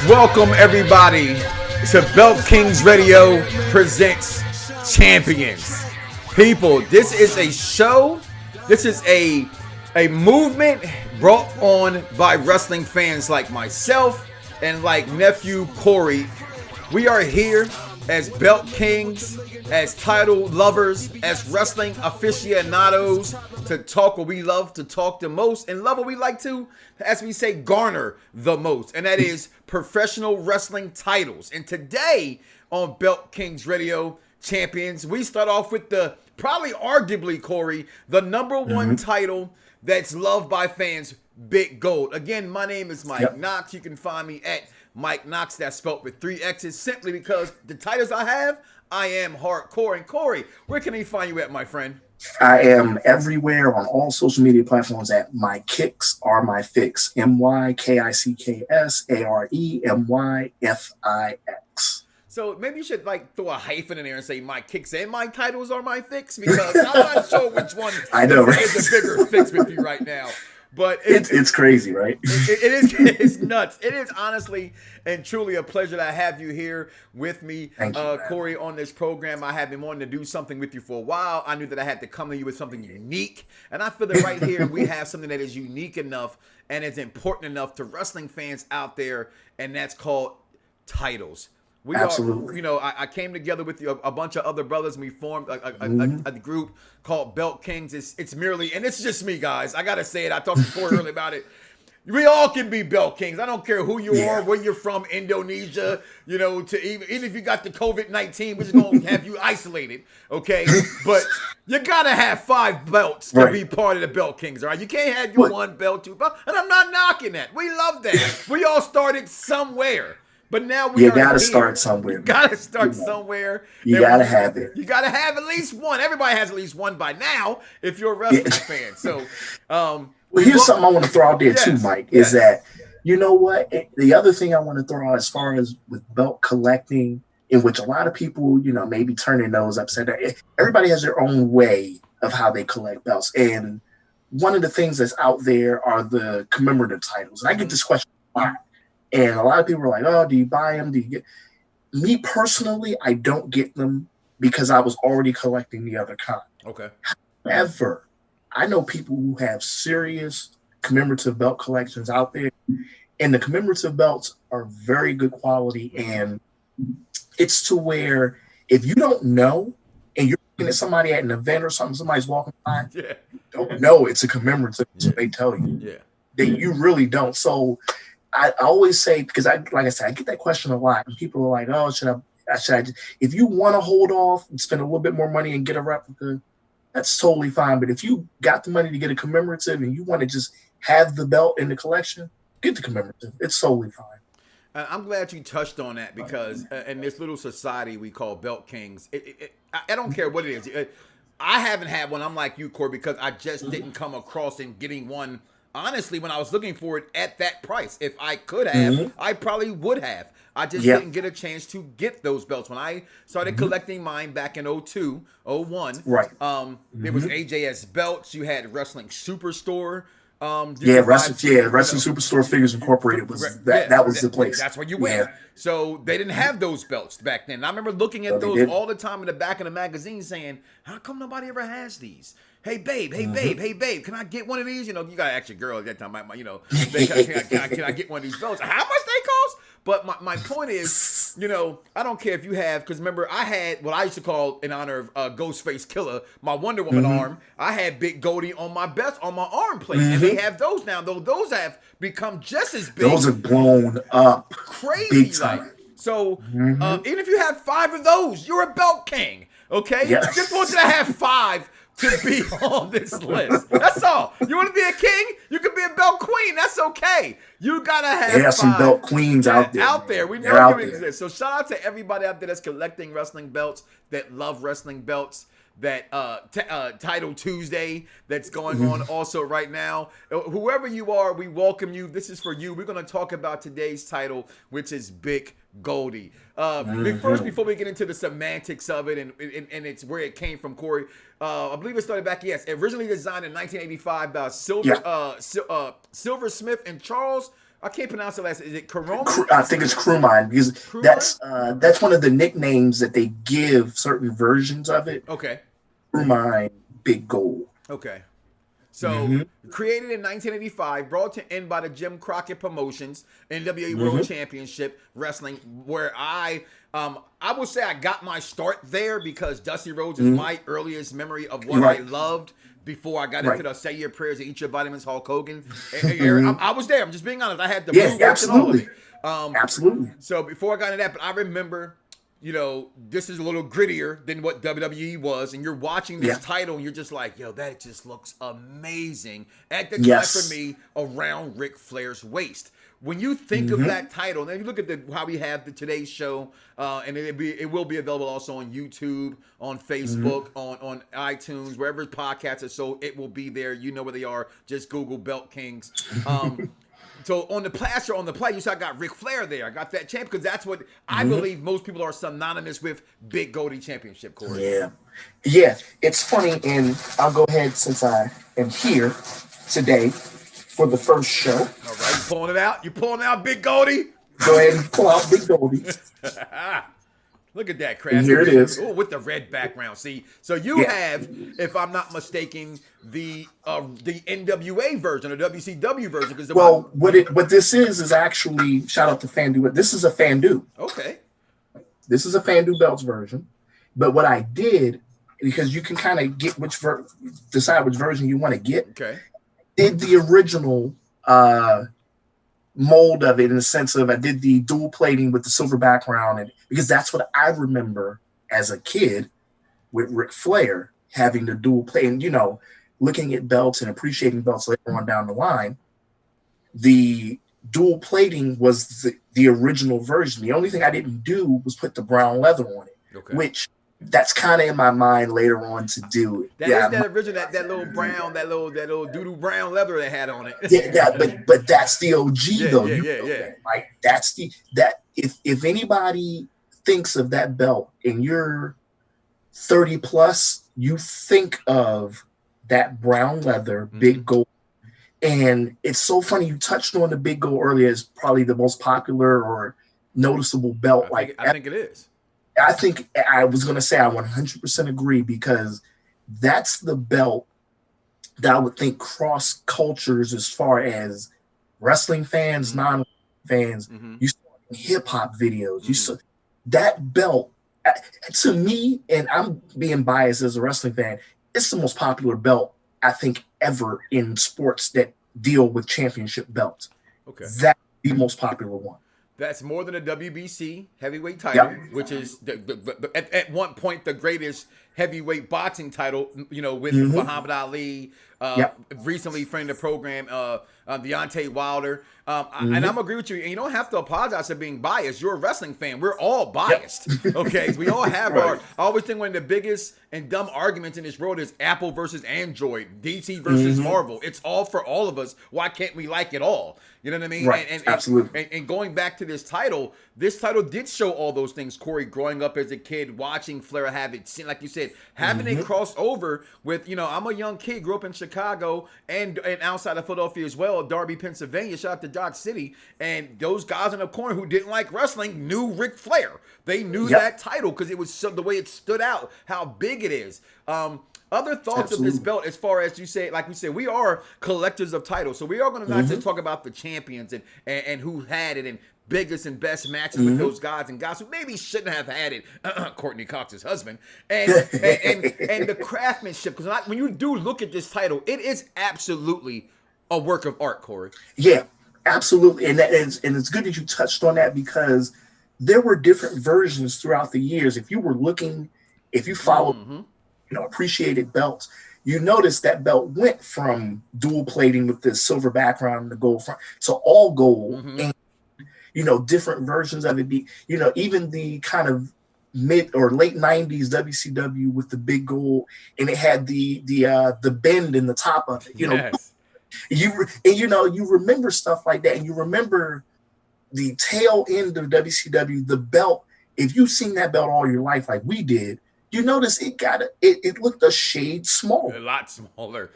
Welcome everybody to Belt Kings Radio presents Champions. People, this is a show. This is a movement brought on by wrestling fans like myself and like nephew Corey. We are here as Belt Kings, as title lovers, as wrestling aficionados to talk what we love to talk the most and love what we like to, as we say, garner the most. And that is professional wrestling titles. And today on Belt Kings Radio Champions, we start off with the probably arguably, Corey, the number one title that's loved by fans, Big Gold. Again, my name is Mike Knox. You can find me at Mike Knox, that's spelled with 3 X's, simply because the titles I have, I am hardcore. And Corey, where can they find you at, my friend? I am everywhere on all social media platforms at My Kicks Are My Fix. MyKicksAremyFix. So maybe you should like throw a hyphen in there and say My Kicks and My Titles Are My Fix, because I'm not sure which one I know, right? is a bigger fix with you right now. But it's crazy, right? It's nuts. It is honestly and truly a pleasure to have you here with me, Corey, on this program. I have been wanting to do something with you for a while. I knew that I had to come to you with something unique, and I feel that right here we have something that is unique enough and is important enough to wrestling fans out there, and that's called titles. We Absolutely. I came together with a bunch of other brothers, and we formed a group called Belt Kings. It's merely, and it's just me, guys. I gotta say it. I talked to Corey earlier about it. We all can be Belt Kings. I don't care who you are, where you're from, Indonesia, to even if you got the COVID-19, we're just gonna have you isolated, okay? But you gotta have 5 belts to be part of the Belt Kings, all right? You can't have your 1 belt, 2 belt, and I'm not knocking that. We love that. We all started somewhere. But now you gotta start somewhere. You gotta start somewhere. You gotta have it. You gotta have at least one. Everybody has at least one by now if you're a wrestling fan. So, well, here's something I want to throw out there too, Mike. Is that you know what? The other thing I want to throw out as far as with belt collecting, in which a lot of people, maybe turn their nose upside down. Everybody has their own way of how they collect belts, and one of the things that's out there are the commemorative titles. And I get this question a lot. And a lot of people are like, oh, do you buy them? Do you get me personally? I don't get them because I was already collecting the other kind. Okay. However, I know people who have serious commemorative belt collections out there, and the commemorative belts are very good quality. And it's to where if you don't know and you're looking at somebody at an event or something, somebody's walking by, don't know it's a commemorative, so they tell you. That you really don't. So I always say, because like I said, I get that question a lot, and people are like, "Oh, should I?" If you want to hold off and spend a little bit more money and get a replica, that's totally fine. But if you got the money to get a commemorative and you want to just have the belt in the collection, get the commemorative. It's totally fine. I'm glad you touched on that, because in this little society we call Belt Kings, I don't care what it is. I haven't had one. I'm like you, Corey, because I just didn't come across in getting one. Honestly, when I was looking for it at that price, if I could have, I probably would have. I just didn't get a chance to get those belts. When I started collecting mine back in 02, 01, there was AJS belts. You had Wrestling Superstore. Wrestling Superstore Figures Incorporated was that was the place. That's where you went. So they didn't have those belts back then. And I remember looking at those all the time in the back of the magazine saying, how come nobody ever has these? Hey babe, can I get one of these? You gotta ask your girl at that time. Can I get one of these belts? How much they cost? But my point is, I don't care if you have, because remember, I had what I used to call, in honor of Ghostface Killer, my Wonder Woman arm. I had Big Goldie on my arm plate, and they have those now. Though those have become just as big. Those have blown up, crazy big time. So even if you have 5 of those, you're a Belt King. Okay, just want you to have 5 to be on this list. That's all. You want to be a king? You can be a belt queen. That's okay. You gotta have. There are some belt queens out there. Out there, we know you exist. So shout out to everybody out there that's collecting wrestling belts, that love wrestling belts. That Title Tuesday that's going on also right now. Whoever you are, we welcome you. This is for you. We're going to talk about today's title, which is Big Goldie. First, before we get into the semantics of it and it's where it came from, Corey, I believe it started back, originally designed in 1985 by Silver Smith and Charles I can't pronounce the last. Is it Corona? I think it's Crewmine because that's one of the nicknames that they give certain versions of it. Okay. Crewmine Big Gold. Okay. So, created in 1985, brought to end by the Jim Crockett Promotions, NWA World Championship Wrestling, where I would say I got my start there because Dusty Rhodes is my earliest memory of what I loved before I got into the Say Your Prayers and Eat Your Vitamins Hulk Hogan. I was there. I'm just being honest. I had the absolutely. Absolutely. So before I got into that, but I remember, you know, this is a little grittier than what WWE was, and you're watching this title, and you're just like, yo, that just looks amazing at the time for me around Ric Flair's waist. When you think of that title, and you look at how we have today's show, and it will be available also on YouTube, on Facebook, on iTunes, wherever podcasts are sold, it will be there. You know where they are. Just Google Belt Kings. So on the plaster, on the play, you saw I got Ric Flair there. I got that champ because that's what I believe most people are synonymous with Big Goldie Championship, Corey. Yeah. It's funny, and I'll go ahead since I am here today for the first show. All right, you pulling it out? You pulling out Big Goldie? Go ahead and pull out Big Goldie. Look at that, Crash. And here it is. Oh, with the red background. See, so you have, if I'm not mistaken, the NWA version or WCW version. What this is actually, shout out to Fandu. This is a Fandu. Okay. This is a Fandu Belts version. But what I did, because you can kind of get decide which version you want to get. Okay. Did the original mold of it in the sense of I did the dual plating with the silver background, and because that's what I remember as a kid with Ric Flair having the dual plate, and looking at belts and appreciating belts later on down the line. The dual plating was the original version. The only thing I didn't do was put the brown leather on it, which that's kind of in my mind later on to do it. That original, that little brown, that little doo-doo brown leather they had on it. but that's the OG though. Like if anybody thinks of that belt and you're 30 plus, you think of that brown leather, Big Gold. And it's so funny you touched on the Big Gold earlier as probably the most popular or noticeable belt. I think it is. I think I was going to say I 100% agree because that's the belt that I would think cross cultures as far as wrestling fans, non-fans. You saw hip hop videos. You saw that belt to me, and I'm being biased as a wrestling fan. It's the most popular belt I think ever in sports that deal with championship belts. Okay, that's the most popular one. That's more than a WBC heavyweight title, which is at one point the greatest heavyweight boxing title, with Muhammad Ali, recently friend of the program, Deontay Wilder. And I'm agree with you. And you don't have to apologize for being biased. You're a wrestling fan. We're all biased. Okay. We all have I always think one of the biggest and dumb arguments in this world is Apple versus Android, DC versus Marvel. It's all for all of us. Why can't we like it all? You know what I mean? Right. Absolutely. And going back to this title did show all those things, Corey, growing up as a kid, watching Flair have it, like you said, having it crossed over with, I'm a young kid, grew up in Chicago and outside of Philadelphia as well, Darby, Pennsylvania, shout out to Dodge City. And those guys in the corner who didn't like wrestling knew Ric Flair. They knew that title because it was the way it stood out, how big it is. Other thoughts of this belt, as far as you say, like we said, we are collectors of titles. So we are going to not just talk about the champions and who had it and biggest and best matches with those guys and guys who maybe shouldn't have had it. Courtney Cox's husband. And the craftsmanship. Because when you do look at this title, it is absolutely a work of art, Corey. Yeah, absolutely. And it's good that you touched on that because there were different versions throughout the years. If you followed appreciated belts, you notice that belt went from dual plating with the silver background and the gold front, so all gold, and different versions of it. Even the kind of mid or late 90s WCW with the big gold, and it had the bend in the top of it. You remember stuff like that, and you remember the tail end of WCW, the belt. If you've seen that belt all your life, like we did, you notice it looked a shade smaller. A lot smaller.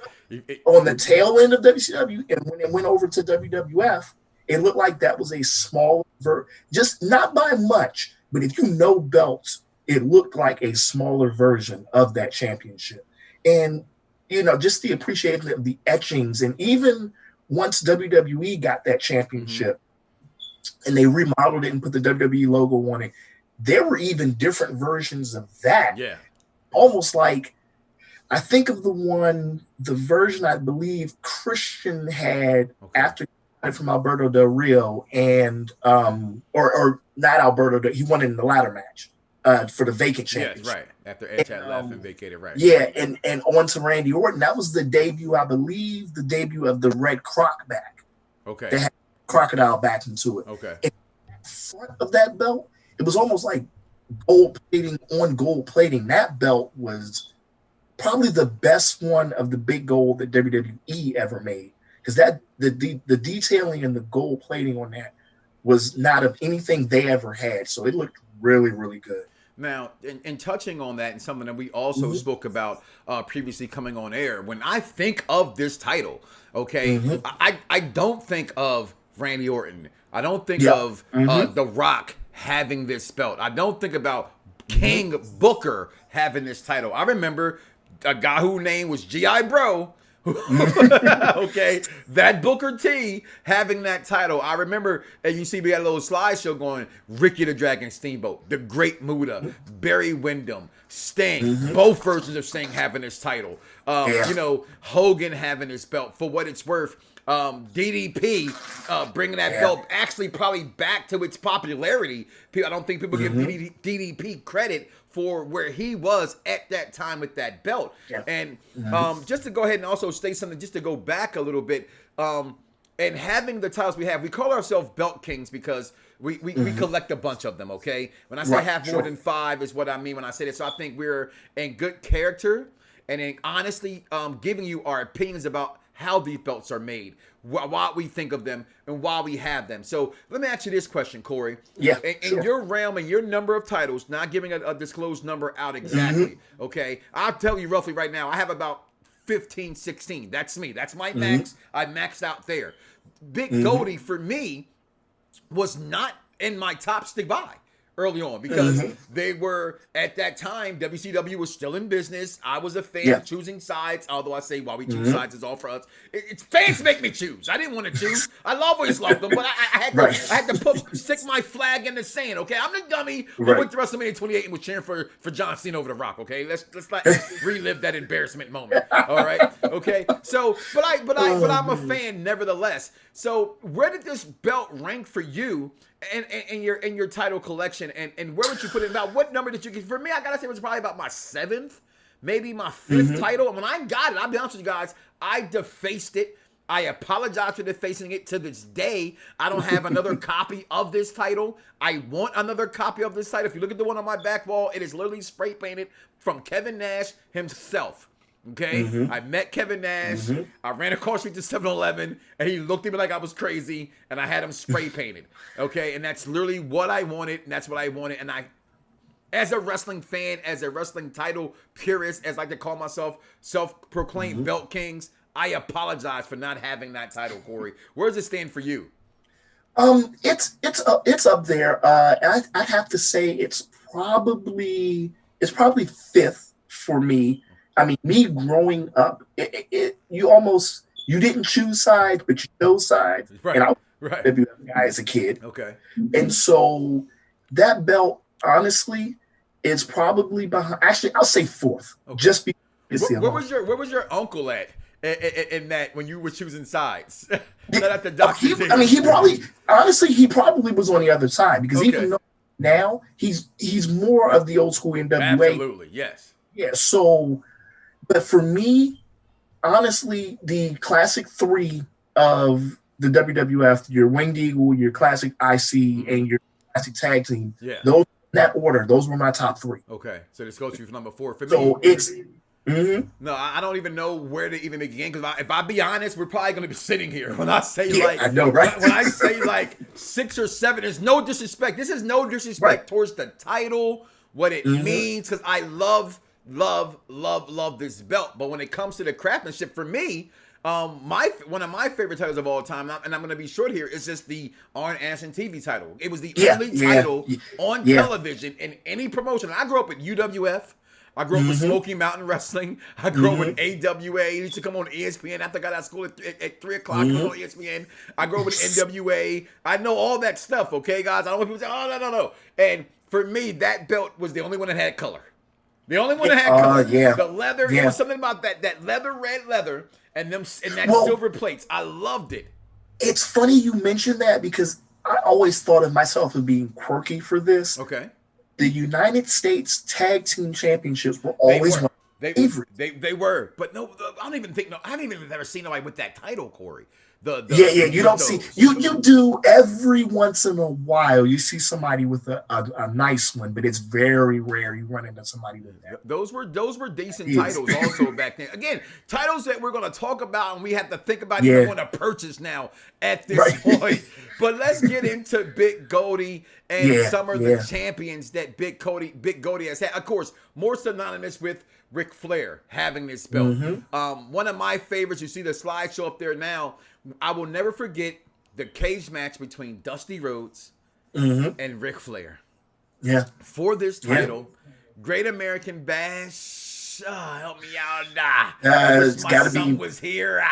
On the tail end of WCW, and when it went over to WWF, It looked like that was a small, just not by much, but if you know belts, it looked like a smaller version of that championship. And, just the appreciation of the etchings. And even once WWE got that championship and they remodeled it and put the WWE logo on it, there were even different versions of that. Yeah. Almost like, I think of the version I believe Christian had after from Alberto Del Rio and or not Alberto, he won in the ladder match for the vacant championship. Yes, right. After Edge had left and vacated, right. Yeah, and on to Randy Orton. That was the debut, I believe, the debut of the red croc back. Okay. They had crocodile back into it. Okay. And in front of that belt, it was almost like gold plating on gold plating. That belt was probably the best one of the big gold that WWE ever made, because that the detailing and the gold plating on that was not of anything they ever had. So it looked really, really good. Now, in touching on that, and something that we also spoke about previously coming on air, when I think of this title, okay, I don't think of Randy Orton. I don't think of The Rock having this belt. I don't think about King Booker having this title. I remember a guy whose name was G.I. Bro. Okay, that Booker T having that title. I remember, and you see we had a little slideshow going, Ricky the Dragon Steamboat, the Great Muta, Barry Windham, Sting, both versions of Sting having this title. Hogan having this belt. For what it's worth, DDP bringing that belt actually probably back to its popularity. I don't think people give DDP credit for where he was at that time with that belt. And just to go ahead and also state something, just to go back a little bit, and having the titles we have, we call ourselves Belt Kings because we collect a bunch of them, okay? When I say have more than 5 is what I mean when I say this. So I think we're in good character and in honestly giving you our opinions about how these belts are made, why we think of them, and why we have them. So let me ask you this question, Corey. Yeah, in your realm and your number of titles, not giving a disclosed number out exactly, okay? I'll tell you roughly right now, I have about 15, 16. That's me. That's my max. I maxed out there. Big Goldie, for me, was not in my top stick by early on because they were, at that time, WCW was still in business. I was a fan of choosing sides, although I say why we choose sides is all for us. It's fans make me choose. I didn't want to choose. I always loved them, but I had to stick my flag in the sand, okay? I'm the dummy who went to WrestleMania 28 and was cheering for John Cena over The Rock, okay? Let's not relive that embarrassment moment, all right? Okay? So, but I'm a fan nevertheless. So, where did this belt rank for you and your title collection, and where would you put it? About what number did you get? For me, I gotta say it was probably about my 7th, maybe my 5th title. And when I got it, I'll be honest with you guys, I defaced it. I apologize for defacing it. To this day, I don't have another copy of this title. I want another copy of this title. If you look at the one on my back wall, it is literally spray painted from Kevin Nash himself. Okay, I met Kevin Nash. I ran across the street to 7-Eleven, and he looked at me like I was crazy, and I had him spray painted. Okay, and that's literally what I wanted, and that's what I wanted. And I, as a wrestling fan, as a wrestling title purist, as I like to call myself, self-proclaimed Belt Kings, I apologize for not having that title, Corey. Where does it stand for you? It's up there. I have to say it's probably 5th for me. I mean, me growing up, you didn't choose sides, but you chose sides. Right. And I was a WWE guy as a kid. Okay. And so that belt, honestly, is probably behind. Actually, I'll say 4th, just because. Where was your uncle at in that when you were choosing sides? Not at the doctor. He probably was on the other side because even though now he's more of the old school NWA. Absolutely, yes. Yeah. So. But for me, honestly, the classic 3 of the WWF, your Winged Eagle, your classic IC, and your classic tag team, those in that order, those were my top 3. Okay, so this goes to number 4 for me. So it's no, I don't even know where to even begin because if I be honest, we're probably going to be sitting here when I say I know, right? When I say like 6 or 7, there's no disrespect. This is no disrespect towards the title, what it means, because I love this belt. But when it comes to the craftsmanship, for me, One of my favorite titles of all time, and I'm going to be short here, is just the Arn Anderson TV title. It was the only title on television in any promotion. I grew up with UWF. I grew up with Smoky Mountain Wrestling. I grew up with AWA. It used to come on ESPN after I got out of school at 3 o'clock. It was on ESPN. I grew up with NWA. I know all that stuff, okay, guys? I don't want people to say, oh, no. And for me, that belt was the only one that had color. The only one that had color. The leather, it was something about that leather, red leather, and that silver plates. I loved it. It's funny you mentioned that because I always thought of myself as being quirky for this. Okay. The United States Tag Team Championships were always one of my favorites. They were, but no, I don't even think I haven't even ever seen nobody with that title, Corey. You don't see you do every once in a while. You see somebody with a nice one, but it's very rare you run into somebody with that. Those were decent titles also back then. Again, titles that we're going to talk about and we have to think about even want to purchase now at this point. But let's get into Big Goldie and some of the champions that Big Goldie has had. Of course, more synonymous with Ric Flair having this belt. One of my favorites, you see the slideshow up there now. I will never forget the cage match between Dusty Rhodes and Ric Flair. Yeah. For this title, Great American Bash. Help me out. It's got to be. Was here.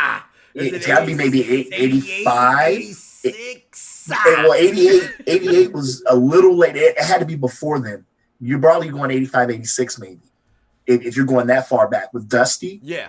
It's got to be maybe 85. 86. Well, 88 was a little late. It had to be before then. You're probably going 85, 86 maybe. If you're going that far back with Dusty. Yeah.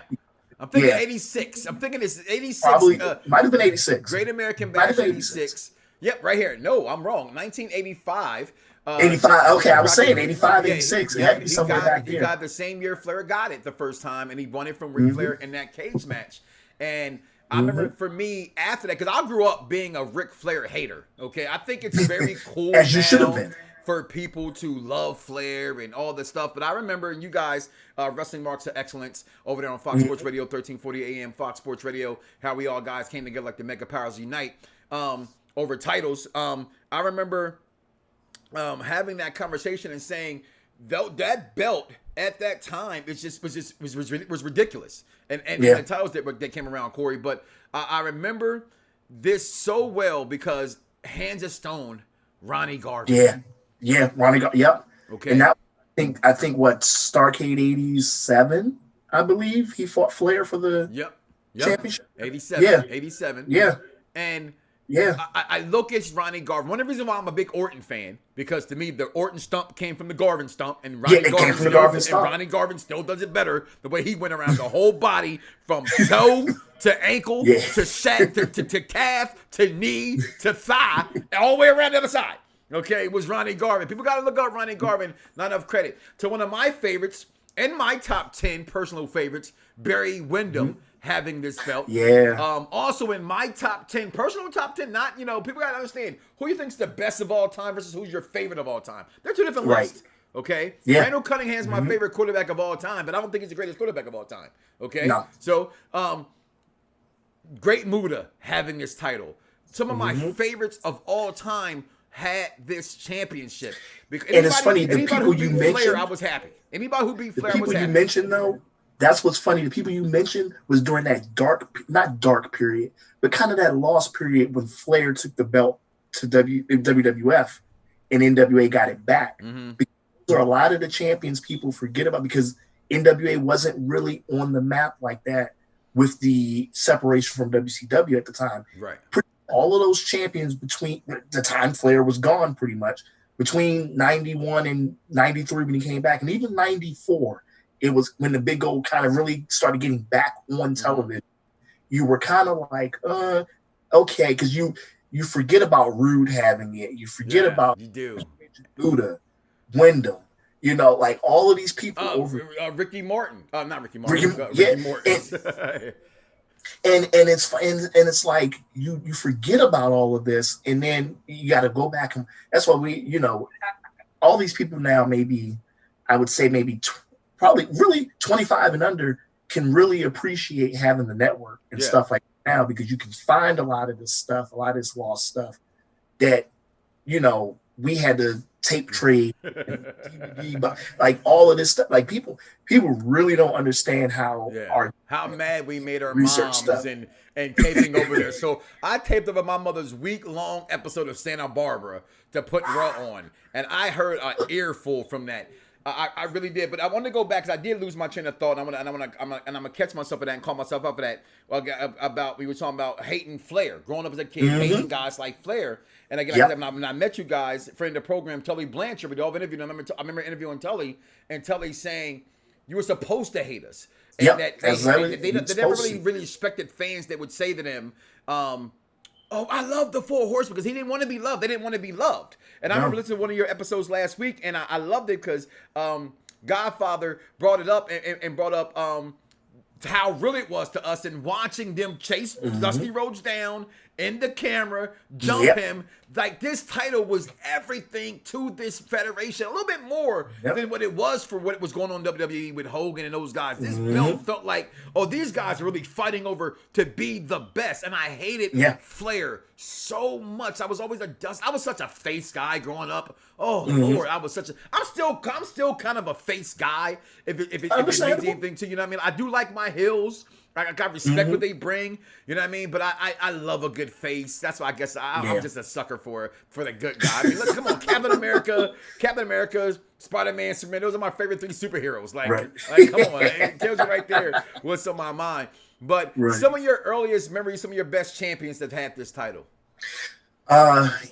I'm thinking 86. I'm thinking it's 86. Probably might have been 86. Great American Bash 86. Yep, right here. No, I'm wrong. 1985. 85. Okay, I was saying 85, 86. It had to be somewhere back there. He got the same year Flair got it the first time, and he won it from Ric Flair in that cage match. And I remember for me after that, because I grew up being a Ric Flair hater. Okay, I think it's very cool as you should have been for people to love Flair and all this stuff. But I remember you guys, Wrestling Marks of Excellence over there on Fox Sports Radio, 1340 AM, Fox Sports Radio, how we all guys came together like the Mega Powers Unite over titles. I remember having that conversation and saying, that belt at that time was ridiculous. And the titles that came around, Corey. But I remember this so well because Hands of Stone, Ronnie Garvin. Yeah, Ronnie Garvin. Yep. Okay. And that I think what Starrcade 87, I believe he fought Flair for the championship. 87. Yeah. 87. Yeah. And yeah, I look at Ronnie Garvin. One of the reasons why I'm a big Orton fan, because to me the Orton stump came from the Garvin stump, and Ronnie Garvin still does it better. The way he went around the whole body, from toe to ankle to to calf to knee to thigh, all the way around the other side. Okay, it was Ronnie Garvin. People got to look up Ronnie Garvin. Not enough credit to one of my favorites and my top 10 personal favorites, Barry Windham. Having this belt. Also in my top 10, personal top 10, not, people got to understand who you think's the best of all time versus who's your favorite of all time. They're two different lists. Okay? Yeah. Randall Cunningham's my favorite quarterback of all time, but I don't think he's the greatest quarterback of all time. Okay? No. So, Great Muta having this title. Some of my favorites of all time had this championship. Because and it's funny, the people you mentioned, Flair, I was happy. Anybody who beat Flair, I was happy. The people you mentioned, though, that's what's funny. The people you mentioned was during that not dark period, but kind of that lost period when Flair took the belt to WWF and NWA got it back. Because there are a lot of the champions people forget about because NWA wasn't really on the map like that with the separation from WCW at the time. Right. All of those champions between the time Flair was gone pretty much, between 91 and 93 when he came back, and even 94, it was when the Big Gold kind of really started getting back on television. You were kind of like, okay, because you forget about Rude having it. You forget about Buddha, Wyndham, like all of these people over Ricky Morton. Not Ricky Morton. Ricky Morton. And it's like you forget about all of this, and then you got to go back and that's why we all these people now maybe I would say maybe probably really 25 and under can really appreciate having the network and stuff like that now because you can find a lot of this stuff, a lot of this lost stuff that we had to tape trade, and DVD, but like all of this stuff. Like people really don't understand how mad we made our research moms stuff. and taping over there. So I taped over my mother's week-long episode of Santa Barbara to put Raw on, and I heard an earful from that. I really did, but I want to go back because I did lose my train of thought, and I'm gonna catch myself for that and call myself up for that. About we were talking about hating Flair, growing up as a kid, hating guys like Flair, and again, like I said, when I met you guys, friend of the program, Tully Blanchard, we all interviewed. I remember interviewing Tully, and Tully saying you were supposed to hate us, and that they never really respected fans that would say to them, "Oh, I love the Four Horsemen," because he didn't want to be loved. They didn't want to be loved. And I remember listening to one of your episodes last week, and I loved it because Godfather brought it up and brought up how real it was to us and watching them chase Dusty Rhodes down in the camera, jump him. Like, this title was everything to this federation, a little bit more than what it was for what was going on in WWE with Hogan and those guys. This belt felt like, oh, these guys are really fighting over to be the best. And I hated Flair so much. I was always I was such a face guy growing up. Oh Lord, I'm still kind of a face guy. If it means anything to you, know what I mean? I do like my heels. I got respect what they bring, you know what I mean? But I love a good face. That's why I guess I'm just a sucker for the good guy. I mean, look, come on, Captain America, Spider-Man, Superman. Those are my favorite three superheroes. Like come on, it tells you right there what's on my mind. But some of your earliest memories, some of your best champions that had this title.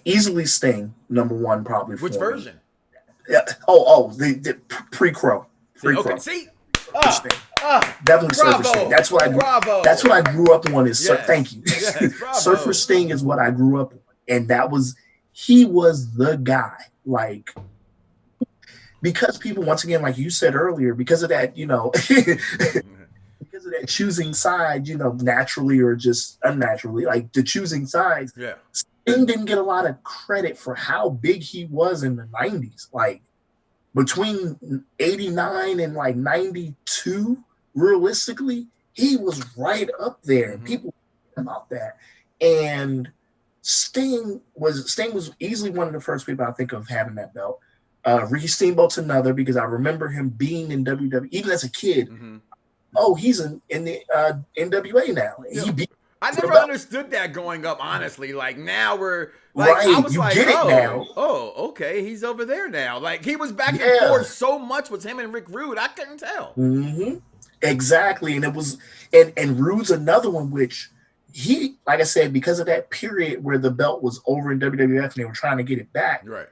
Easily Sting, number one, probably. Which version? Yeah. The pre-Crow. Okay, see. Definitely Surfer Sting. That's what I grew up on. Thank you. Surfer Sting is what I grew up on, and he was the guy. Like, because people, once again, like you said earlier, because of that, because of that choosing side, naturally or just unnaturally, like the choosing sides. Yeah, Sting didn't get a lot of credit for how big he was in the 90s. Like, between 89 and like 92, realistically, he was right up there. And people about that. And Sting was easily one of the first people I think of having that belt. Ricky Steamboat's another, because I remember him being in WWE even as a kid. Oh, he's in the NWA now. I never understood that growing up, honestly. Like, now we're like, right. I was you like, get it now. Oh, okay, he's over there now. Like, he was back and forth so much with him and Rick Rude, I couldn't tell. Exactly, and it was, and Rude's another one, which he, like I said, because of that period where the belt was over in WWF and they were trying to get it back. Right.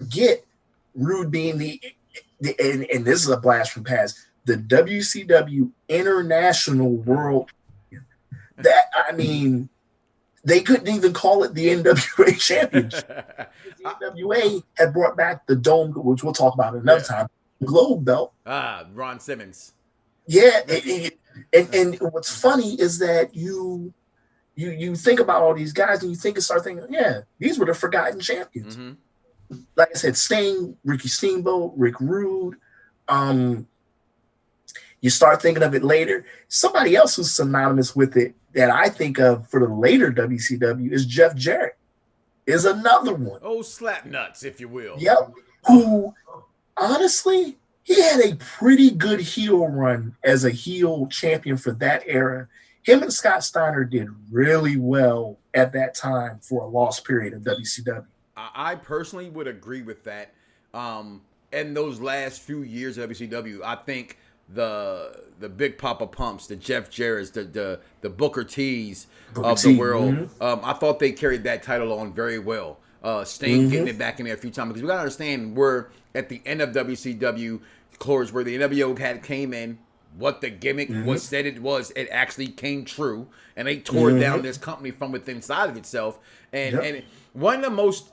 Get Rude being and this is a blast from past, the WCW International World. That, I mean, they couldn't even call it the NWA Championship. The NWA had brought back the Dome, which we'll talk about another time, Globe belt. Ron Simmons. Yeah, and what's funny is that you think about all these guys and you start thinking, yeah, these were the forgotten champions. Like I said, Sting, Ricky Steamboat, Rick Rude. You start thinking of it later. Somebody else who's synonymous with it that I think of for the later WCW is Jeff Jarrett. Is another one. Oh, slap nuts, if you will. Yep. Who, honestly, he had a pretty good heel run as a heel champion for that era. Him and Scott Steiner did really well at that time for a lost period of WCW. I personally would agree with that. In those last few years of WCW, I think the Big Papa Pumps, the Jeff Jarrett's, the Booker T's of the world. I thought they carried that title on very well. Sting getting it back in there a few times, because we gotta understand we're at the end of WCW close, where the NWO came in. What the gimmick was said it was, it actually came true, and they tore down this company from within inside of itself. And one of the most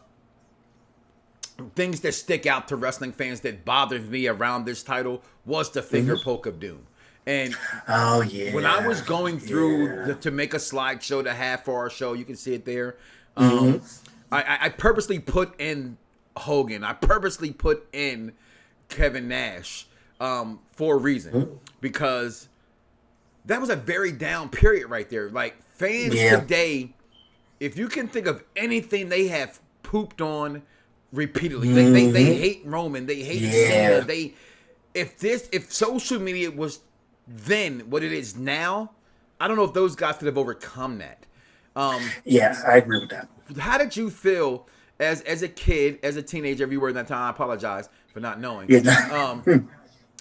things that stick out to wrestling fans that bothered me around this title was the finger poke of doom. And when I was going through to make a slideshow to have for our show, you can see it there. I purposely put in Hogan. I purposely put in Kevin Nash for a reason, because that was a very down period right there. Like, fans today, if you can think of anything they have pooped on, repeatedly. They hate Roman. They hate Cena. If social media was then what it is now, I don't know if those guys could have overcome that. Yeah, I agree with that. How did you feel as a kid, as a teenager, if you were in that time? I apologize for not knowing. Yeah.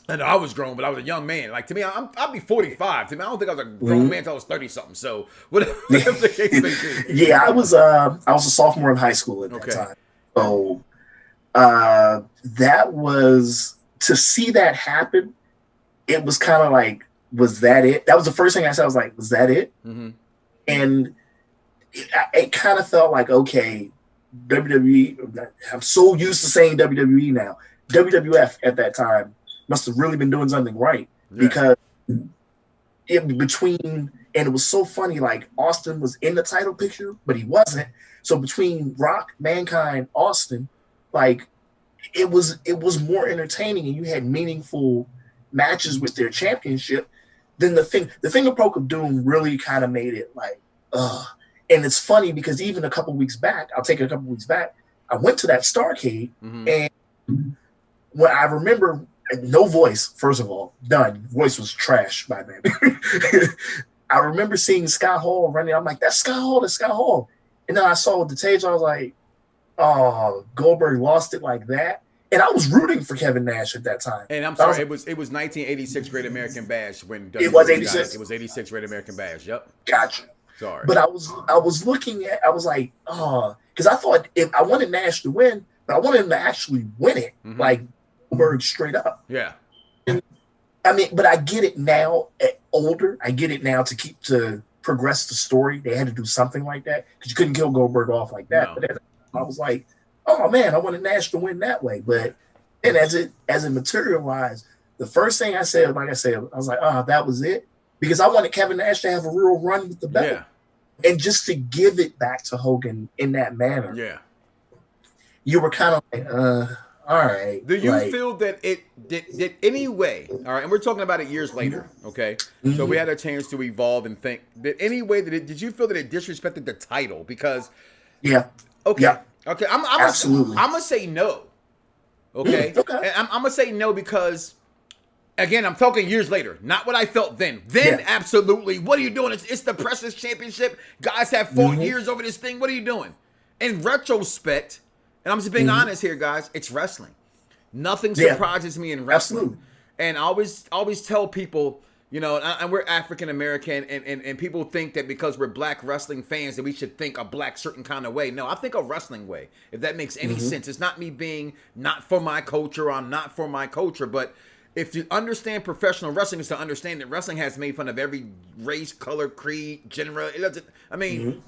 And I was grown, but I was a young man. Like, to me, I'll be 45. To me, I don't think I was a grown man until I was 30-something. So, whatever the case may be. Yeah, I was a sophomore in high school at that time. So, that was, to see that happen, it was kind of like, was that it? That was the first thing I said. I was like, was that it? Mm-hmm. And it kind of felt like, okay, WWE, I'm so used to saying WWE now. WWF at that time must have really been doing something right, because and it was so funny, like Austin was in the title picture, but he wasn't. So between Rock, Mankind, Austin, like it was more entertaining, and you had meaningful matches with their championship. Then the Finger Poke of Doom really kind of made it like, and it's funny because even a couple weeks back, I went to that Starrcade, and when I remember, no voice, first of all, done. Voice was trash by then. I remember seeing Scott Hall running. I'm like, that's Scott Hall. And then I saw the tapes. I was like, oh, Goldberg lost it like that. And I was rooting for Kevin Nash at that time. And I'm sorry, it was 1986 Great American Bash when it was 86. It was 86 Great American Bash. Yep. Gotcha. Sorry. But I was looking at. I was like, because I thought I wanted Nash to win, but I wanted him to actually win it, like Goldberg straight up. Yeah. And, I mean, but I get it now. Older, I get it now to progress the story. They had to do something like that because you couldn't kill Goldberg off like that. No. But I was like, oh man, I wanted Nash to win that way. But then as it materialized, the first thing I said, like I said, I was like, that was it, because I wanted Kevin Nash to have a real run with the belt, and just to give it back to Hogan in that manner. Yeah, you were kind of like, all right. Do you feel that it did any way? All right, and we're talking about it years later. Okay, so we had a chance to evolve and think. That any way that did you feel that it disrespected the title? Because okay. I'm absolutely. I'm gonna say no. Okay. Okay. And I'm gonna say no because, again, I'm talking years later, not what I felt then. Then, absolutely. What are you doing? It's the Precious Championship. Guys have fought years over this thing. What are you doing? In retrospect, and I'm just being honest here, guys, it's wrestling. Nothing surprises me in wrestling. Absolutely. And I always tell people, you know, and we're African American, and people think that because we're black wrestling fans that we should think a black certain kind of way. No, I think a wrestling way, if that makes any sense. It's not me being not for my culture, I'm not for my culture, but if you understand professional wrestling, is to understand that wrestling has made fun of every race, color, creed, genre. It doesn't. I mean,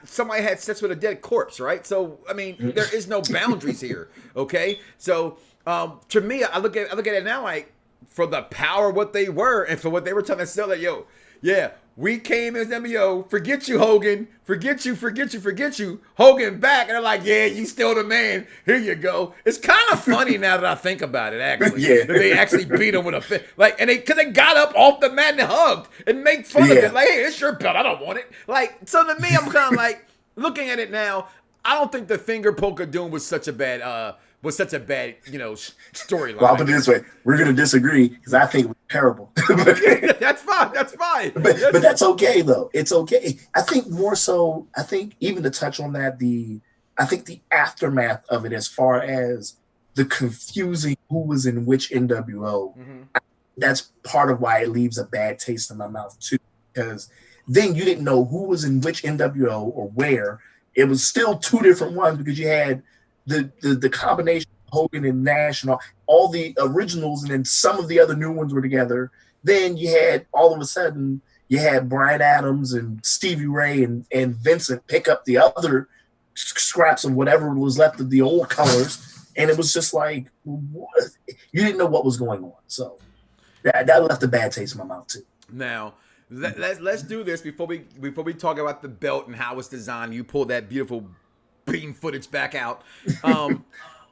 somebody had sex with a dead corpse, right? So, I mean, there is no boundaries here. Okay, so to me, I look at it now like, for the power of what they were and for what they were trying to sell, that we came as MBO, forget you, Hogan, forget you, Hogan back, and they're like, yeah, you still the man, here you go. It's kind of funny now that I think about it, actually, that they actually beat him with a fit, like, and because they got up off the mat and hugged and make fun of it, like, hey, it's your belt, I don't want it, like, so to me, I'm kind of like, looking at it now, I don't think the Finger Poke of Doom was such a bad storyline. Well, I'll put it this way: we're going to disagree because I think it was terrible. That's fine. But that's okay, though. It's okay. I think more so. I think even to touch on that, I think the aftermath of it, as far as the confusing who was in which NWO, that's part of why it leaves a bad taste in my mouth too. Because then you didn't know who was in which NWO or where. It was still two different ones because you had the combination of Hogan and Nash and all the originals, and then some of the other new ones were together. Then you had, all of a sudden, you had Bryan Adams and Stevie Ray and Vincent pick up the other scraps of whatever was left of the old colors, and it was just like, what? You didn't know what was going on. So that left a bad taste in my mouth too. Now, let's do this before we talk about the belt and how it's designed. You pull that beautiful beam footage back out.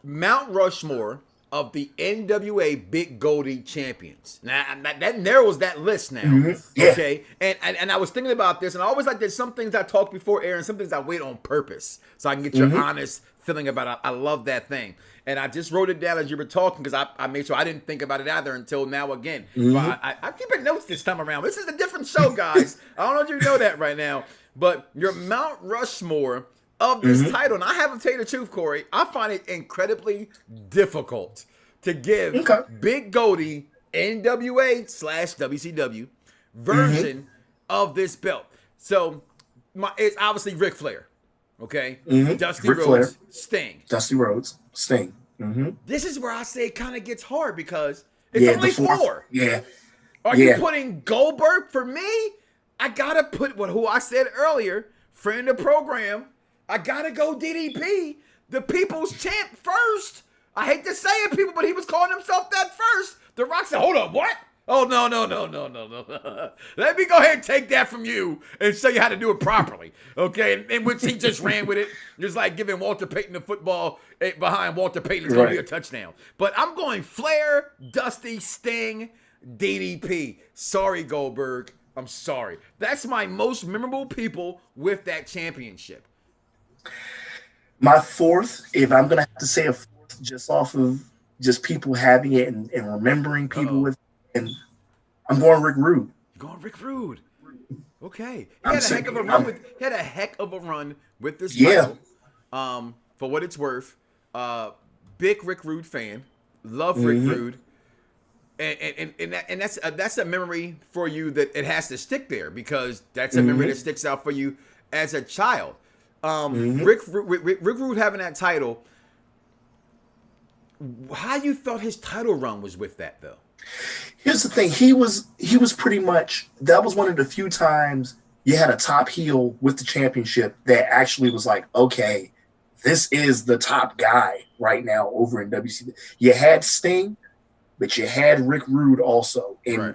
Mount Rushmore of the NWA Big Goldie champions. Now that narrows that list now. Okay, and I was thinking about this, and I always like, there's some things I talk before air and some things I wait on purpose so I can get your honest feeling about it. I love that thing. And I just wrote it down as you were talking because I made sure I didn't think about it either until now again. Mm-hmm. But I'm keeping notes this time around. This is a different show, guys. I don't know if you know that right now. But your Mount Rushmore of this title, and I have to tell you the truth, Corey, I find it incredibly difficult to give Big Goldie NWA/WCW version of this belt. So it's obviously Ric Flair, okay? Dusty Ric Rhodes, Flair. Sting. Dusty Rhodes, Sting. This is where I say it kind of gets hard because it's only four. Yeah. Are you putting Goldberg for me? I gotta put who I said earlier, friend of the program. I gotta go DDP, the people's champ first. I hate to say it, people, but he was calling himself that first. The Rock said, hold up, what? Oh, no. Let me go ahead and take that from you and show you how to do it properly. Okay? In which he just ran with it. Just like giving Walter Payton the football behind Walter Payton. It's going to be a touchdown. But I'm going Flair, Dusty, Sting, DDP. Sorry, Goldberg. I'm sorry. That's my most memorable people with that championship. My fourth, if I'm going to have to say a fourth just off of just people having it and remembering people with it, and I'm going Rick Rude. You're going Rick Rude. Okay. He had a heck of a run with this title. For what it's worth. Big Rick Rude fan. Love Rick Rude. And that's a memory for you that it has to stick there because that's a memory that sticks out for you as a child. Rick Rude having that title. How you felt his title run was with that though? Here's the thing. He was pretty much, that was one of the few times you had a top heel with the championship that actually was like, okay, this is the top guy right now over in WCW. You had Sting, but you had Rick Rude also. And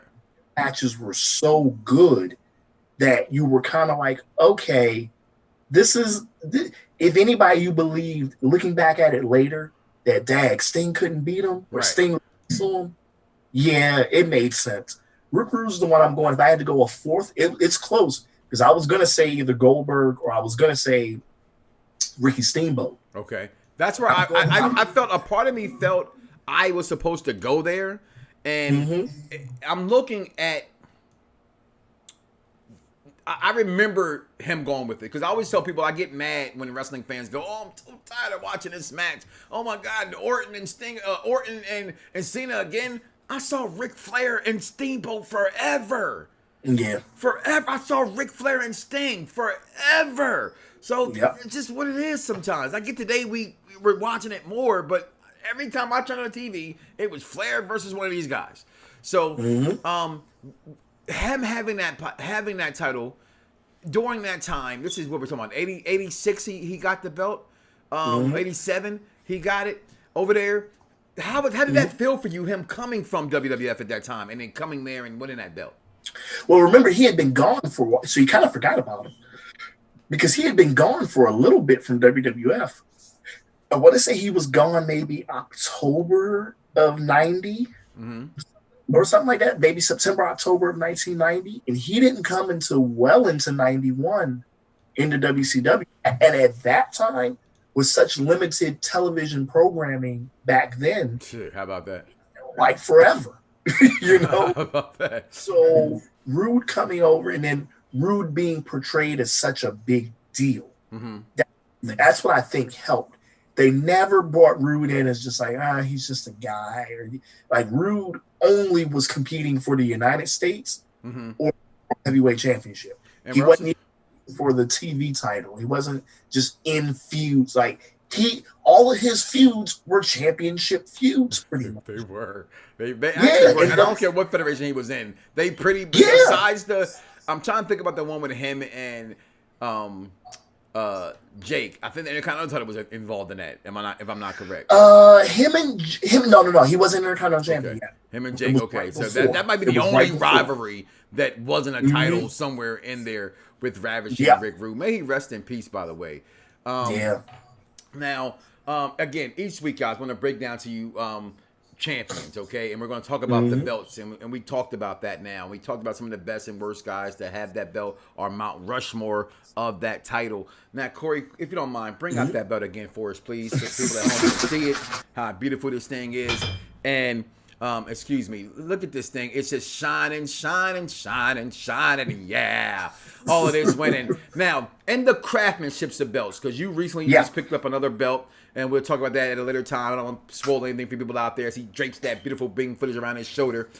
matches were so good that you were kind of like, okay, this is, if anybody you believed, looking back at it later, that Sting couldn't beat him or Sting saw him, yeah, it made sense. Rick Rude's the one I'm going. If I had to go a fourth, it's close because I was going to say either Goldberg or I was going to say Ricky Steamboat. Okay. That's where I felt, a part of me felt I was supposed to go there. And I'm looking at, I remember him going with it because I always tell people I get mad when wrestling fans go, "Oh, I'm so tired of watching this match. Oh my God, Orton and Sting, Orton and Cena again." I saw Ric Flair and Steamboat forever. Yeah, forever. I saw Ric Flair and Sting forever. So it's just what it is. Sometimes I get today we're watching it more, but every time I turn on the TV, it was Flair versus one of these guys. So him having that title during that time, this is what we're talking about. 86 he got the belt. 87 he got it over there. How did that feel for you, him coming from WWF at that time and then coming there and winning that belt? Well, remember he had been gone for a while, so you kind of forgot about him because he had been gone for a little bit from WWF. I want to say he was gone maybe October of 90. Or something like that, maybe September, October of 1990. And he didn't come until well into 91 into WCW. And at that time, with such limited television programming back then. Shit, how about that? Like forever, you know? How about that? So Rude coming over and then Rude being portrayed as such a big deal. That's what I think helped. They never brought Rude in as just like, he's just a guy. Or like Rude only was competing for the United States or heavyweight championship. And he wasn't even for the TV title. He wasn't just in feuds. Like all of his feuds were championship feuds pretty much. They were. They actually were. And I don't care what federation he was in. They pretty, besides I'm trying to think about the one with him and Jake. I think the Intercontinental title was involved in that. If I'm not correct? Him. No. He wasn't Intercontinental champion yet. Him and Jake. Okay, so that might be the only rivalry that wasn't a title somewhere in there with Ravishing Rick Rude. May he rest in peace, by the way. Now, again, each week, guys, I want to break down to you champions, okay? And we're going to talk about the belts, and we talked about that now. We talked about some of the best and worst guys that have that belt are Mount Rushmore of that title. Now, Corey, if you don't mind, bring out that belt again for us, please, so people at home can see it, how beautiful this thing is. And excuse me, look at this thing. It's just shining, shining, shining, shining, yeah. All of this winning. Now, and the craftsmanship's of belts, because you recently just picked up another belt, and we'll talk about that at a later time. I don't want to spoil anything for people out there as he drapes that beautiful bing footage around his shoulder.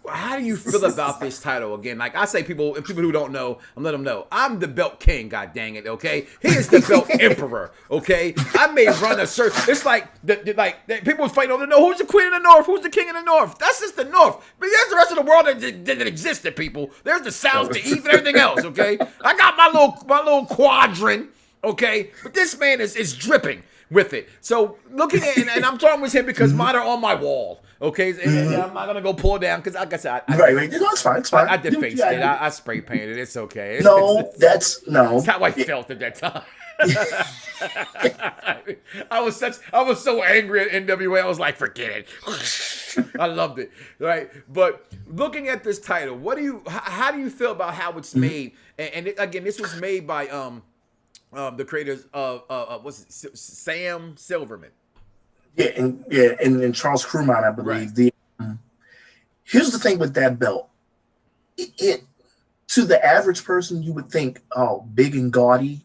How do you feel about this title again? Like I say, people who don't know, I'm letting them know. I'm the belt king, god dang it, okay? He is the belt emperor, okay? I may run a search. It's like people fighting over the North. Who's the queen of the North? Who's the king of the North? That's just the North. But there's the rest of the world that existed, people. There's the South, the East, and everything else, okay? I got my little quadrant, okay? But this man is dripping with it. So looking at, and I'm talking with him because mine are on my wall. Okay, and I'm not gonna go pull it down because, like I said, right. No, it's fine. It's fine. I defaced it. I spray painted. It's okay. That's how I felt at that time. I was so angry at NWA. I was like, forget it. I loved it. Right, but looking at this title, how do you feel about how it's made? And again, this was made by the creators of Sam Silverman. And Charles Crumont, I believe. Right. Here's the thing with that belt. It to the average person, you would think, oh, big and gaudy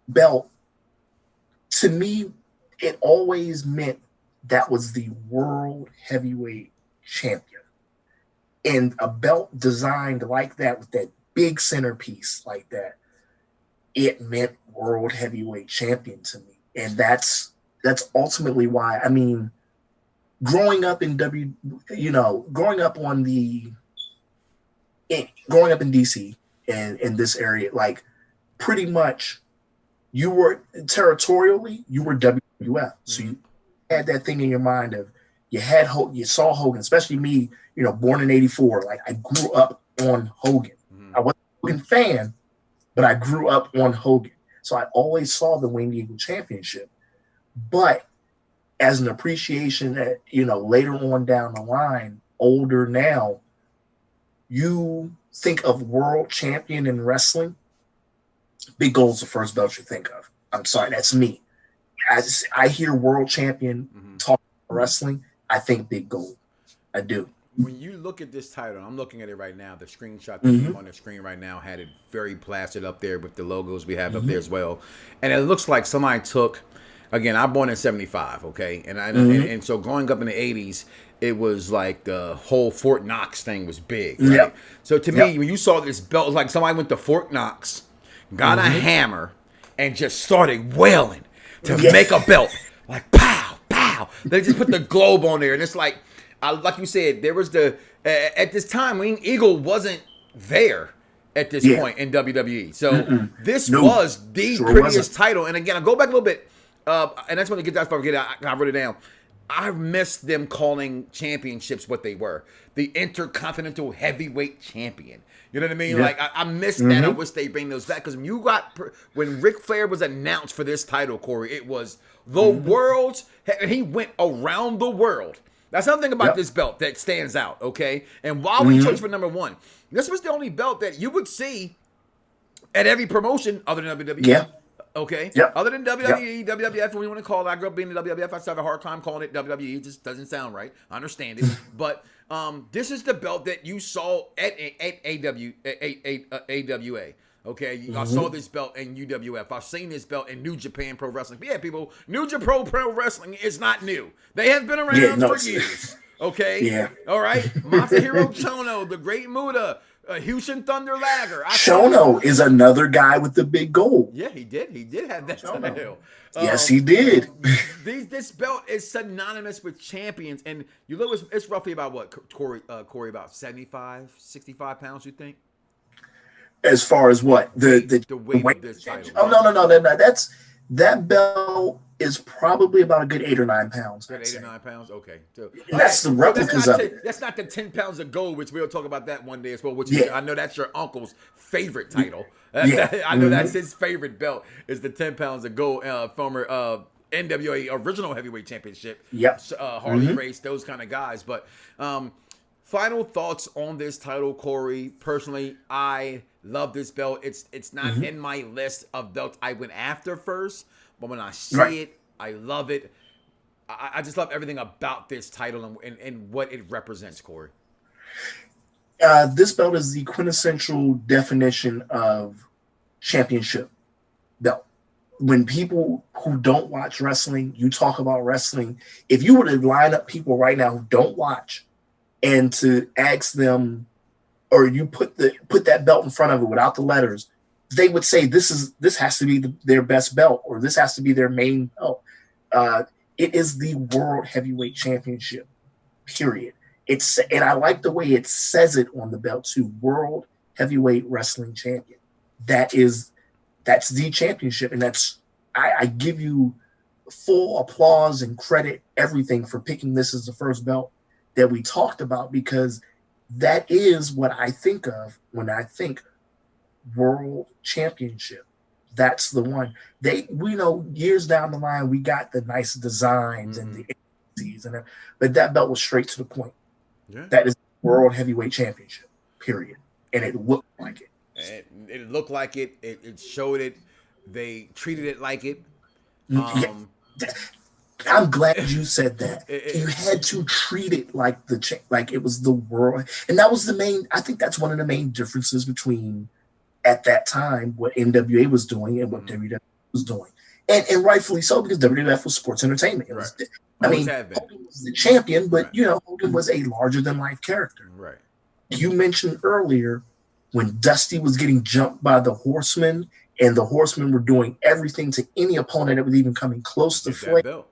belt. To me, it always meant that was the world heavyweight champion. And a belt designed like that with that big centerpiece like that, it meant world heavyweight champion to me. And that's ultimately why, I mean, growing up in growing up in DC and in this area, like pretty much you were territorially, you were WWF. So you had that thing in your mind of you saw Hogan, especially me, born in 84. Like I grew up on Hogan. I wasn't a Hogan fan, but I grew up on Hogan. So I always saw the Winged Eagle Championship. But as an appreciation that, later on down the line, older now, you think of world champion in wrestling, Big Gold's the first belt you think of. I'm sorry, that's me. As I hear world champion talk about wrestling, I think Big Gold. I do. When you look at this title, I'm looking at it right now. The screenshot that came on the screen right now had it very plastered up there with the logos we have up there as well. And it looks like somebody took, again, I'm born in 75, okay? And so growing up in the 80s, it was like the whole Fort Knox thing was big, right? Yep. So to me, when you saw this belt, it was like somebody went to Fort Knox, got a hammer, and just started wailing to make a belt. Like, pow, pow. They just put the globe on there. And it's like you said, there was at this time, Winged Eagle wasn't there at this point in WWE. So this was the prettiest title. And again, I'll go back a little bit. And that's when I get that. I wrote it down. I miss them calling championships what they were. The Intercontinental Heavyweight Champion. You know what I mean? Yeah. Like, I miss that. I wish they bring those back. Because when Ric Flair was announced for this title, Corey, it was the world's, and he went around the world. That's something about this belt that stands out, okay? And while we chose for number one, this was the only belt that you would see at every promotion other than WWE. Yeah. Okay? Yep. Other than WWE, WWF, what we want to call it. I grew up being in the WWF. I still have a hard time calling it WWE. It just doesn't sound right. I understand it. But this is the belt that you saw at AWA. Okay? I saw this belt in UWF. I've seen this belt in New Japan Pro Wrestling. But yeah, people, New Japan Pro Wrestling is not new. They have been around for years. Okay? Yeah. All right? Masahiro Chono, the Great Muta, Hushin Thunder Lager. Chono is another guy with the big gold. Yeah, he did. He did have that title. Yes, he did. This belt is synonymous with champions. And you look, it's roughly about what, Corey, about 75, 65 pounds, you think? As far as what? The weight of this title. Oh, no. That belt is probably about a good 8 or 9 pounds. Good 8 or 9 pounds? Okay. So, that's the replicas of it. That's not the 10 pounds of gold, which we'll talk about that one day as well, which I know that's your uncle's favorite title. I know that's his favorite belt is the 10 pounds of gold, former NWA original heavyweight championship. Yep. Harley Race, those kind of guys. But final thoughts on this title, Corey. Personally, I love this belt. It's not in my list of belts I went after first, but when I see it, I love it. I just love everything about this title and what it represents, Corey. This belt is the quintessential definition of championship belt. When people who don't watch wrestling, you talk about wrestling. If you were to line up people right now who don't watch and to ask them, or you put that belt in front of it without the letters, they would say this has to be their best belt, or this has to be their main belt. It is the World Heavyweight Championship, period. And I like the way it says it on the belt too. World Heavyweight Wrestling Champion. That's the championship, and I give you full applause and credit, everything, for picking this as the first belt that we talked about, because that is what I think of when I think World Championship. That's the one. We know years down the line we got the nice designs and the agencies, but that belt was straight to the point. Yeah. That is World Heavyweight Championship, period. And it looked like it. It looked like it. It showed it. They treated it like it. I'm glad you said that. You had to treat it like like it was the world, and that was the main. I think that's one of the main differences between, at that time, what NWA was doing and what WWF was doing, and rightfully so, because WWF was sports entertainment. It was, Hogan was the champion, but Hogan was a larger than life character. Right. You mentioned earlier when Dusty was getting jumped by the Horsemen, and the Horsemen were doing everything to any opponent that was even coming close to Flair.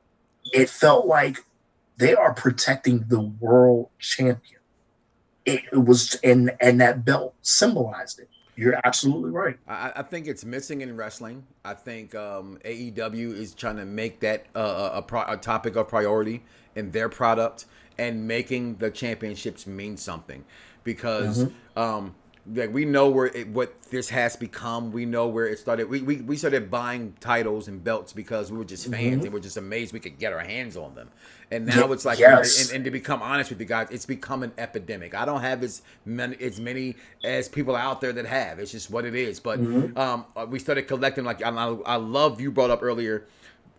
It felt like they are protecting the world champion. It was, and that belt symbolized it. You're absolutely right. I think it's missing in wrestling. I think AEW is trying to make that a topic of priority in their product and making the championships mean something, because like we know what this has become. We know where it started. We started buying titles and belts because we were just fans and we're just amazed we could get our hands on them. And now it's like, and to become honest with you guys, it's become an epidemic. I don't have as many as people out there that have. It's just what it is. But we started collecting. Like I love, you brought up earlier,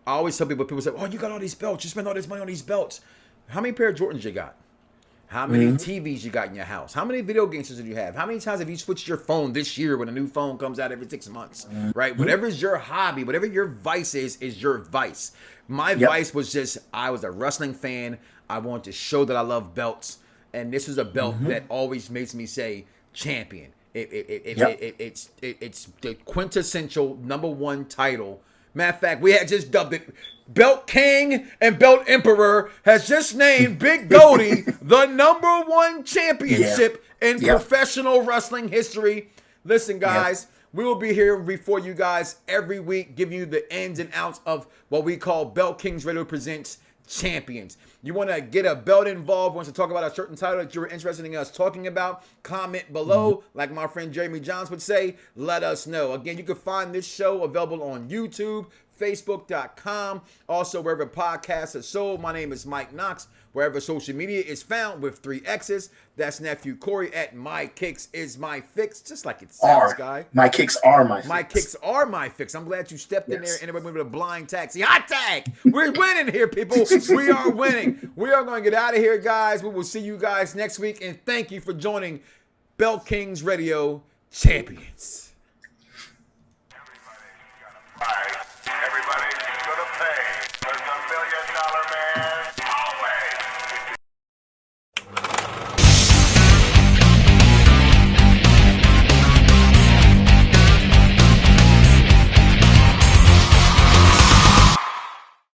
I always tell people say, "Oh, you got all these belts. You spend all this money on these belts. How many pair of Jordans you got? How many TVs you got in your house? How many video games do you have? How many times have you switched your phone this year when a new phone comes out every 6 months?" Right? Whatever is your hobby, whatever your vice is your vice. My vice was just, I was a wrestling fan. I wanted to show that I love belts. And this is a belt that always makes me say champion. It's the quintessential #1 title. Matter of fact, we had just dubbed it Belt King, and Belt Emperor has just named Big Goldie the #1 championship in professional wrestling history. Listen, guys, we will be here before you guys every week, giving you the ins and outs of what we call Belt Kings Radio Presents Champions. You want to get a belt involved, want to talk about a certain title that you're interested in us talking about, comment below. Like my friend Jeremy Johns would say, let us know. Again, you can find this show available on YouTube, Facebook.com, also wherever podcasts are sold. My name is Mike Knox. Wherever social media is found with 3 X's, that's nephew Corey at My Kicks Is My Fix, just like it sounds, guy. My kicks are my fix. My kicks are my fix. I'm glad you stepped in there and went with a blind tag. See, hot tag. We're winning here, people. We are winning. We are going to get out of here, guys. We will see you guys next week, and thank you for joining Belt Kings Radio Champions. Everybody's got a fight.